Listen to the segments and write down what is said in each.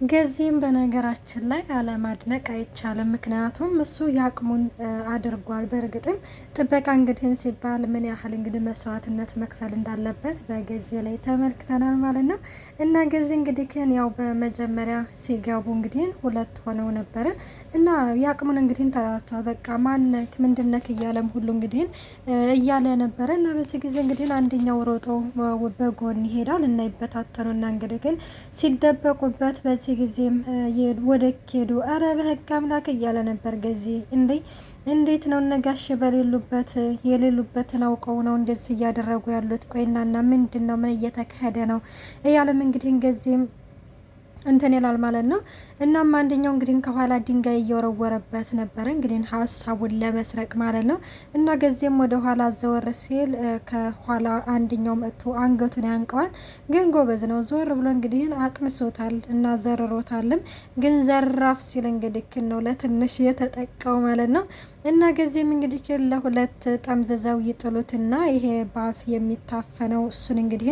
ገዚም በነገራችን ላይ አለማድነቅ አይቻልም። ምክንያቱም እሱ የአቅሙን አድርጓል። በእርግጥም ጥበቃ እንግዲህ ሲባል ምን ያህል እንግዲህ መስዋዕትነት መክፈል እንዳለበት በገዚ ላይ ተመልክተናል ማለት ነው። እና ገዚ እንግዲህ ግን ያው በመጀመሪያ ሲገቡ እንግዲህ ሁለት ሆነው ነበረ እና የአቅሙን እንግዲህ ተራርቷል። በቃ ማነክ ምንድነክ እያለም ሁሉ እንግዲህ እያለ ነበረ እና በዚህ ጊዜ እንግዲህ አንደኛው ሮጦ በጎን ይሄዳል እና ይበታተኑና እንግዲህ ግን ሲደበቁበት በዚህ ጊዜም ወደ ኬዱ አረ በህግ አምላክ እያለ ነበር ገዚ። እንዴት ነው ነጋሽ በሌሉበት የሌሉበትን አውቀው ነው እንደዚህ እያደረጉ ያሉት? ቆይናና ምንድን ነው ምን እየተካሄደ ነው እያለም እንግዲህ ገዚም እንትን ይላል ማለት ነው። እናም አንደኛው እንግዲህ ከኋላ ድንጋይ እየወረወረበት ነበረ እንግዲህ ሀሳቡን ለመስረቅ ማለት ነው። እና ገዚም ወደ ኋላ ዘወር ሲል ከኋላ አንደኛው መጥቶ አንገቱን ያንቀዋል። ግን ጎበዝ ነው፣ ዞር ብሎ እንግዲህ አቅምሶታል እና ዘርሮታልም። ግን ዘራፍ ሲል እንግዲህ ነው ለትንሽ የተጠቃው ማለት ነው። እና ገዚም እንግዲህ ለሁለት ጠምዘዘው ይጥሉትና ይሄ ባፍ የሚታፈነው እሱን እንግዲህ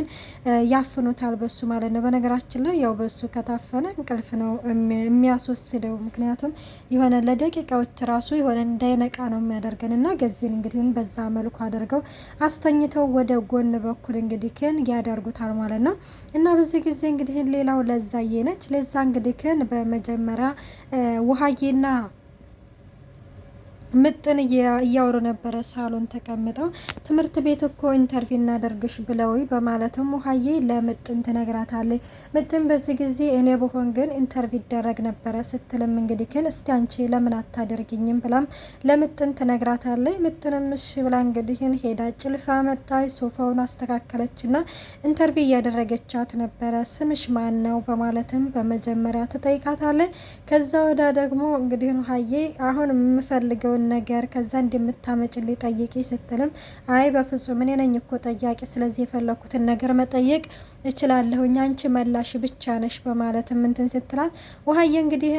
ያፍኑታል በሱ ማለት ነው። በነገራችን ላይ ያው በሱ ከታፈነ እንቅልፍ ነው የሚያስወስደው። ምክንያቱም የሆነ ለደቂቃዎች ራሱ የሆነ እንዳይነቃ ነው የሚያደርገን። እና ገዚን እንግዲህ በዛ መልኩ አድርገው አስተኝተው ወደ ጎን በኩል እንግዲህ ያደርጉታል ማለት ነው። እና በዚህ ጊዜ እንግዲህ ሌላው ለዛዬ ነች። ለዛ እንግዲህ በመጀመሪያ ውሃዬና ምጥን እያወሩ ነበረ ሳሎን ተቀምጠው። ትምህርት ቤት እኮ ኢንተርቪው እናደርግሽ ብለው በማለትም ውሃዬ ለምጥን ትነግራታለች። ምጥን በዚህ ጊዜ እኔ በሆን ግን ኢንተርቪው ይደረግ ነበረ ስትልም እንግዲህ ግን እስቲ አንቺ ለምን አታደርግኝም ብላም ለምጥን ትነግራታለች። ምጥንም እሺ ብላ እንግዲህ ሄዳ ጭልፋ መጣች፣ ሶፋውን አስተካከለችና ኢንተርቪው እያደረገቻት ነበረ። ስምሽ ማን ነው በማለትም በመጀመሪያ ትጠይቃታለች። ከዛ ወዳ ደግሞ እንግዲህ ውሃዬ አሁን የምፈልገው ነገር ከዛ እንደምታመጭልኝ ጠይቂ ስትልም አይ በፍጹም እኔ ነኝ እኮ ጠያቂ፣ ስለዚህ የፈለኩትን ነገር መጠየቅ እችላለሁ፣ አንቺ መላሽ ብቻ ነሽ በማለትም እንትን ስትላት ውሃዬ እንግዲህ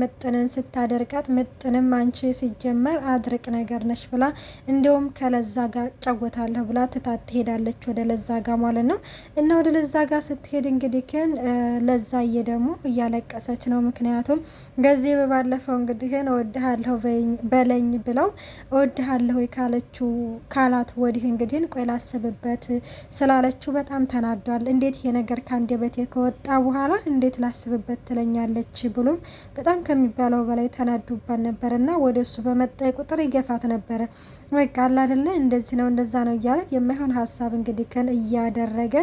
ምጥንን ስታደርቃት ምጥንም አንቺ ሲጀመር አድርቅ ነገር ነሽ ብላ እንዲሁም ከለዛ ጋር ጫወታለሁ ብላ ትታት ትሄዳለች ወደ ለዛ ጋር ማለት ነው። እና ወደ ለዛ ጋር ስትሄድ እንግዲህ ለዛዬ ደግሞ እያለቀሰች ነው። ምክንያቱም ገዜ በባለፈው እንግዲህ እወድሃለሁ በለኝ ብለው እወድሃለሁ ካለችው ካላት ወዲህ እንግዲህ ቆይ ላስብበት ስላለችው በጣም ተናዷል። እንዴት ይሄ ነገር ከአንደበቴ ከወጣ በኋላ እንዴት ላስብበት ትለኛለች ብሎም በጣም ከሚባለው በላይ ተናዱባት ነበርና ወደሱ በመጣ ቁጥር ይገፋት ነበረ። በቃ አለ አይደለ እንደዚህ ነው እንደዛ ነው እያለ የማይሆን ሀሳብ እንግዲህ እያደረገ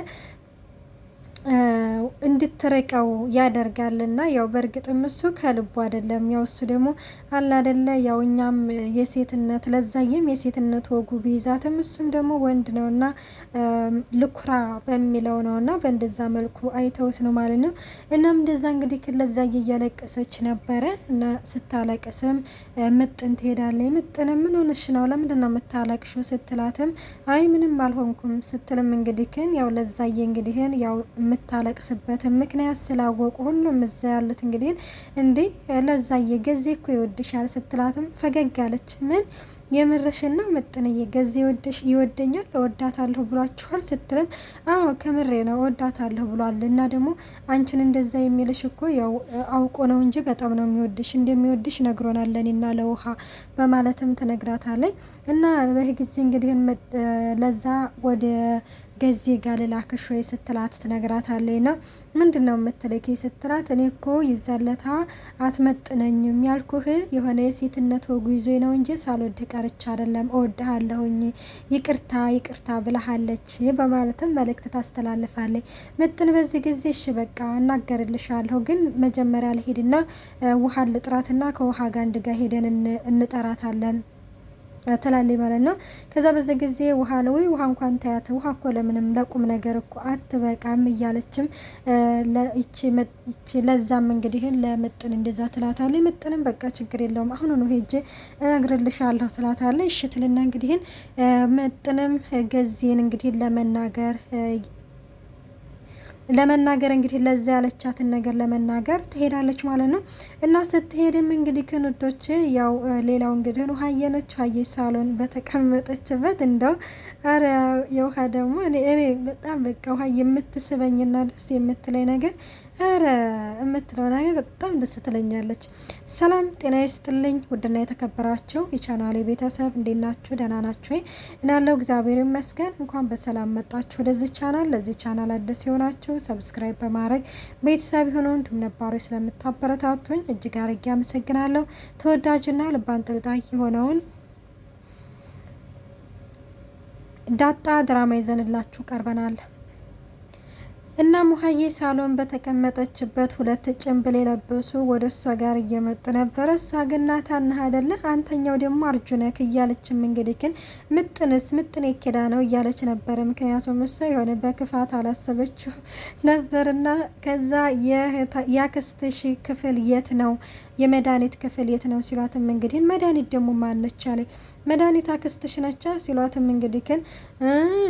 እንድትርቀው ያደርጋልና ያው በእርግጥም እሱ ከልቡ አይደለም። ያው እሱ ደግሞ አለ አይደለ ያው እኛም የሴትነት ለዛዬም የሴትነት ወጉ ቢይዛትም እሱም ደግሞ ወንድ ነውና ልኩራ በሚለው ነውና በእንደዛ መልኩ አይተውት ነው ማለት ነው። እናም እንደዛ እንግዲህ ለዛዬ እያለቀሰች ነበረ እና ስታለቅስም ምጥን ትሄዳለች። ምጥን ምን ሆነሽ ነው ለምንድን ነው የምታለቅሽው ስትላትም አይ ምንም አልሆንኩም ስትልም እንግዲህ ያው ለዛዬ እንግዲህ ያው የምታለቅስበት ምክንያት ስላወቁ ሁሉም እዛ ያሉት እንግዲህ እንዴ ለዛዬ ገዜ እኮ ይወድሻል ስትላትም ፈገግ አለች። ምን የምርሽን ነው ምጥንዬ ገዜ ይወደኛል እወዳታለሁ ብሏችኋል ስትልም አዎ ከምሬ ነው እወዳታለሁ ብሏል። እና ደግሞ አንቺን እንደዛ የሚልሽ እኮ ያው አውቆ ነው እንጂ በጣም ነው የሚወድሽ እንደሚወድሽ ነግሮናል ለኔና ለውሃ በማለትም ትነግራታለች። እና በዚህ ጊዜ እንግዲህ ለዛ ወደ ገዜ ጋር ልላክሽ ወይ ስትላት ትነግራታለች። ና ምንድነው የምትልኪ ስትላት እኔ እኮ ይዛለታ አትመጥነኝም ያልኩህ የሆነ የሴትነት ወጉ ይዞ ነው እንጂ ሳልወድ ቀርቻ አይደለም እወድሃለሁኝ ይቅርታ ብለሃለች በማለትም መልእክት ታስተላልፋለች። ምጥን በዚህ ጊዜ እሺ በቃ እናገርልሻለሁ ግን መጀመሪያ ልሄድና ውሃ ልጥራትና ከውሃ ጋር አንድ ጋር ሄደን እንጠራታለን ትላለች ማለት ነው። ከዛ በዚህ ጊዜ ውሃ ነው ውሃ እንኳን ታያት ውሃ እኮ ለምንም ለቁም ነገር እኮ አትበቃም እያለችም ይቺ ለዛም እንግዲህ ለምጥን እንደዛ ትላታለች። ምጥንም በቃ ችግር የለውም አሁን ነው ሄጄ እነግርልሻለሁ ትላታለች። እሺ ትልና እንግዲህ ምጥንም ገዜን እንግዲህ ለመናገር ለመናገር እንግዲህ ለዛ ያለቻትን ነገር ለመናገር ትሄዳለች ማለት ነው። እና ስትሄድም እንግዲህ ክንዶች ያው ሌላው እንግዲህ ውሃ የነች ውሃ ሳሎን በተቀመጠችበት እንደው አረ የውሃ ደግሞ እኔ በጣም በቃ ውሃ የምትስበኝና ደስ የምትለኝ ነገር አረ የምትለው ነገር በጣም ደስ ትለኛለች። ሰላም ጤና ይስጥልኝ ውድና የተከበራችሁ የቻናሌ ቤተሰብ እንዴት ናችሁ? ደህና ናችሁ? እናለው እግዚአብሔር ይመስገን። እንኳን በሰላም መጣችሁ ወደዚህ ቻናል። ለዚህ ቻናል አዲስ የሆናችሁ ሰብስክራይብ በማድረግ ቤተሰብ የሆነው እንዲሁም ነባሮች ስለምታበረታቱኝ እጅግ አድርጌ አመሰግናለሁ። ተወዳጅና ልብ አንጠልጣይ የሆነውን ዳጣ ድራማ ይዘንላችሁ ቀርበናል። እና ሙሀዬ ሳሎን በተቀመጠችበት ሁለት ጭንብል የለበሱ ወደ እሷ ጋር እየመጡ ነበረ። እሷ ግን ናታና አይደለ አንተኛው ደግሞ አርጁነክ እያለችም እንግዲህ ግን ምጥን ኬዳ ነው እያለች ነበረ። ምክንያቱም እሷ የሆነ በክፋት አላሰበችው ነበርና ከዛ የአክስትሽ ክፍል የት ነው የመድኃኒት ክፍል የት ነው ሲሏትም እንግዲህ መድኃኒት ደግሞ ማነች አለ መድኃኒት አክስትሽ ነቻ ሲሏትም እንግዲህ ግን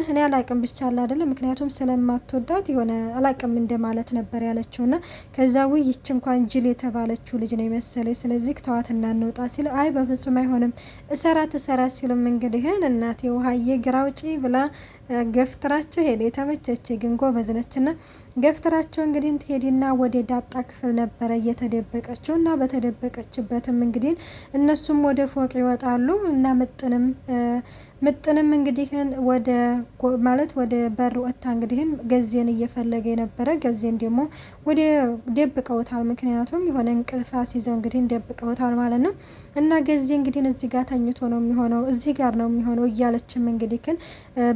እኔ አላቅም ብቻ አለ አይደለ ምክንያቱም ስለማትወዳት የሆነ አላቅም እንደማለት ነበር ያለችውና ከዛ ይች እንኳን ጅል የተባለችው ልጅ ነው መሰለኝ ስለዚህ ተዋትና እንውጣ ሲል አይ በፍጹም አይሆንም እሰራ ሲሉም እንግዲህ እናቴ ውሃዬ ግራውጪ ብላ ገፍትራቸው ሄደ። የተመቸች ግን ጎበዝ ነችና ገፍትራቸው እንግዲህ ትሄድና ወደ ዳጣ ክፍል ነበረ እየተደበቀችው እና በተደበቀችበትም እንግዲህ እነሱም ወደ ፎቅ ይወጣሉ እና ምጥንም እንግዲህ ወደ ማለት ወደ በር ወጣ እንግዲህ ገዜን እየፈለገ የነበረ ገዜን ደግሞ ወደ ደብቀውታል። ምክንያቱም የሆነ እንቅልፍ አስይዘው እንግዲህ ደብቀውታል ማለት ነው። እና ገዜ እንግዲህ እዚህ ጋር ተኝቶ ነው የሚሆነው እዚህ ጋር ነው የሚሆነው እያለችም እንግዲህ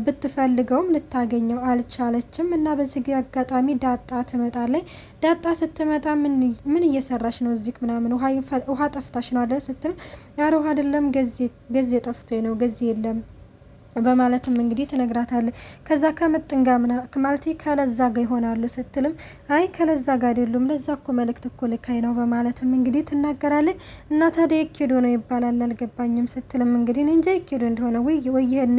ብትፈልገውም ልታገኘው አልቻለችም። እና በዚህ አጋጣሚ ዳጣ ትመጣለች። ዳጣ ስትመጣ ምን እየሰራሽ ነው እዚህ ምናምን ውሃ ጠፍታሽ ነው አይደል ስትል ያረ ውሃ አይደለም ገዜ ጠፍቶ ነው ገዜ የለም በማለትም እንግዲህ ትነግራታለች። ከዛ ከምጥን ጋር ማለት ከለዛ ጋር ይሆናሉ ስትልም አይ ከለዛ ጋር አይደሉም ለዛ እኮ መልእክት እኮ ልካይ ነው በማለትም እንግዲህ ትናገራለች። እና ታዲያ ይኪዶ ነው ይባላል አልገባኝም ስትልም እንግዲህ እንጃ ይኪዶ እንደሆነ ወይኔ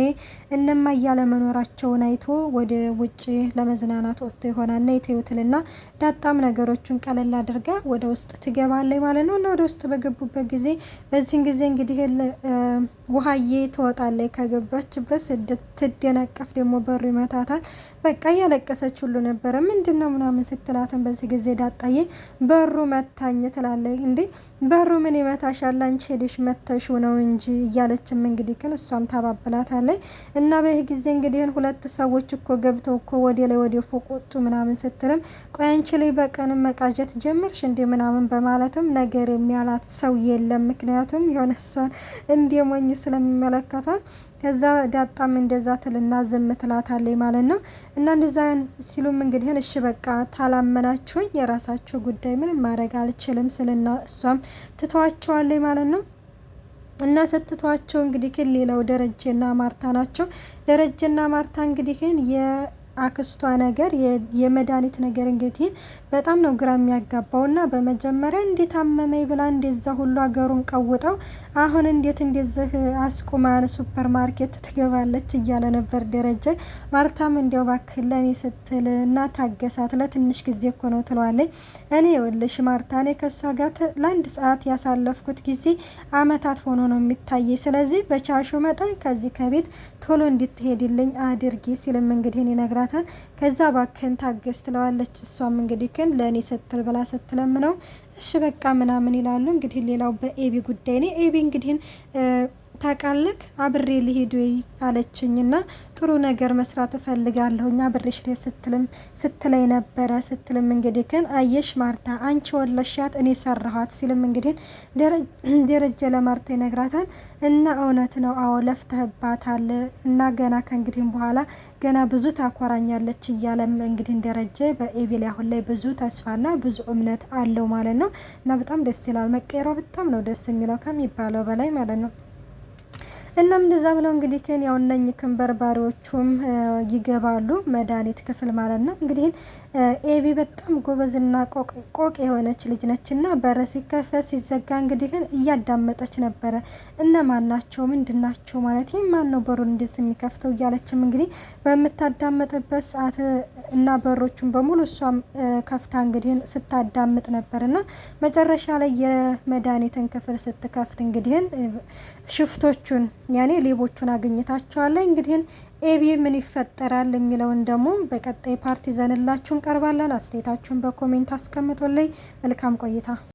እነማ እያለ መኖራቸውን አይቶ ወደ ውጭ ለመዝናናት ወጥቶ ይሆናል እና ይተዩትልና ዳጣም ነገሮቹን ቀለል አድርጋ ወደ ውስጥ ትገባለች ማለት ነው። እና ወደ ውስጥ በገቡበት ጊዜ በዚህን ጊዜ እንግዲህ ውሃዬ ትወጣለች ከገባች በስደት ትደናቀፍ ደግሞ በሩ ይመታታል። በቃ እያለቀሰች ሁሉ ነበረ ምንድነው ምናምን ስትላትን በዚህ ጊዜ ዳጣዬ በሩ መታኝ ትላለች። እንዴ በሩ ምን ይመታሻል አንቺ ሄደሽ መተሹ ነው እንጂ እያለችም እንግዲህ ግን እሷም ታባብላታለች። እና በዚህ ጊዜ እንግዲህ ሁለት ሰዎች እኮ ገብተው እኮ ወደ ላይ ወደ ፎቅ ወጡ ምናምን ስትልም ቆይ አንቺ ላይ በቀንም መቃጀት ጀመርሽ እንዴ ምናምን በማለትም ነገር የሚያላት ሰው የለም። ምክንያቱም የሆነ እሷን እንደሞኝ ስለሚመለከቷት ከዛ ዳጣም እንደዛ ትልና ዝም ትላታለች ማለት ነው። እና እንደዛ ሲሉም እንግዲህ እሺ በቃ ታላመናችሁኝ የራሳችሁ ጉዳይ ምንም ማድረግ አልችልም ስልና እሷም ትተዋቸዋለች ማለት ነው። እና ስትተዋቸው እንግዲህ ሌላው ደረጀና ማርታ ናቸው። ደረጀና ማርታ እንግዲህ አክስቷ ነገር የመድኃኒት ነገር እንግዲህ በጣም ነው ግራ የሚያጋባውና በመጀመሪያ እንዴት አመመኝ ብላ እንደዛ ሁሉ አገሩን ቀውጠው አሁን እንዴት እንደዚህ አስቁማን ሱፐር ማርኬት ትገባለች እያለ ነበር ደረጀ። ማርታም እንዲያው እባክህ ለኔ ስትል እና ታገሳት ለትንሽ ጊዜ እኮ ነው ትለዋለች። እኔ ይኸውልሽ ማርታ እኔ ከሷ ጋር ለአንድ ሰዓት ያሳለፍኩት ጊዜ አመታት ሆኖ ነው የሚታየኝ። ስለዚህ በቻልሹ መጠን ከዚህ ከቤት ቶሎ እንድትሄድልኝ አድርጊ ሲልም እንግዲህ ይነግራታል። ከዛ ባከን ታገስ ትለዋለች። እሷም እንግዲህ ግን ለኔ ስትል ብላ ስትለምነው እሺ በቃ ምናምን ይላሉ። እንግዲህ ሌላው በኤቢ ጉዳይ ነው። ኤቢ እንግዲህ ታውቃለህ አብሬ ልሄድ ወይ አለችኝና ጥሩ ነገር መስራት እፈልጋለሁኝ አብሬሽ ስትለኝ ነበረ ስትልም እንግዲህ ግን አየሽ ማርታ አንቺ ወለሻት እኔ ሰራኋት ሲልም እንግዲህ ደረጀ ለማርታ ይነግራታል። እና እውነት ነው አዎ ለፍተህባታል እና ገና ከእንግዲህ በኋላ ገና ብዙ ታኮራኛለች እያለም እንግዲህ ደረጀ በኤቢ ላይ አሁን ላይ ብዙ ተስፋና ብዙ እምነት አለው ማለት ነው። እና በጣም ደስ ይላል መቀየሯ በጣም ነው ደስ የሚለው ከሚባለው በላይ ማለት ነው። እናም እንደዛ ብለው እንግዲህ ግን ያው እነኚህ ክንበርባሪዎቹም ይገባሉ መድኃኒት ክፍል ማለት ነው። እንግዲህ ኤቢ በጣም ጎበዝና ቆቅ የሆነች ልጅ ነችና በር ሲከፈት ሲዘጋ እንግዲህ እያዳመጠች ነበረ። እነማን ናቸው ምንድናቸው ማለት ማን ነው በሩን እንደዚህ የሚከፍተው እያለችም እንግዲህ በምታዳመጥበት ሰዓት እና በሮቹን በሙሉ እሷም ከፍታ እንግዲህ ስታዳምጥ ነበርና መጨረሻ ላይ የመድኃኒትን ክፍል ስትከፍት እንግዲህ ሽፍቶቹን ያኔ ሌቦቹን አግኝታቸዋለች። እንግዲህ ኤቢ ምን ይፈጠራል የሚለውን ደግሞ በቀጣይ ፓርቲ ዘንላችሁን ቀርባለን። አስተያየታችሁን በኮሜንት አስቀምጡልኝ። መልካም ቆይታ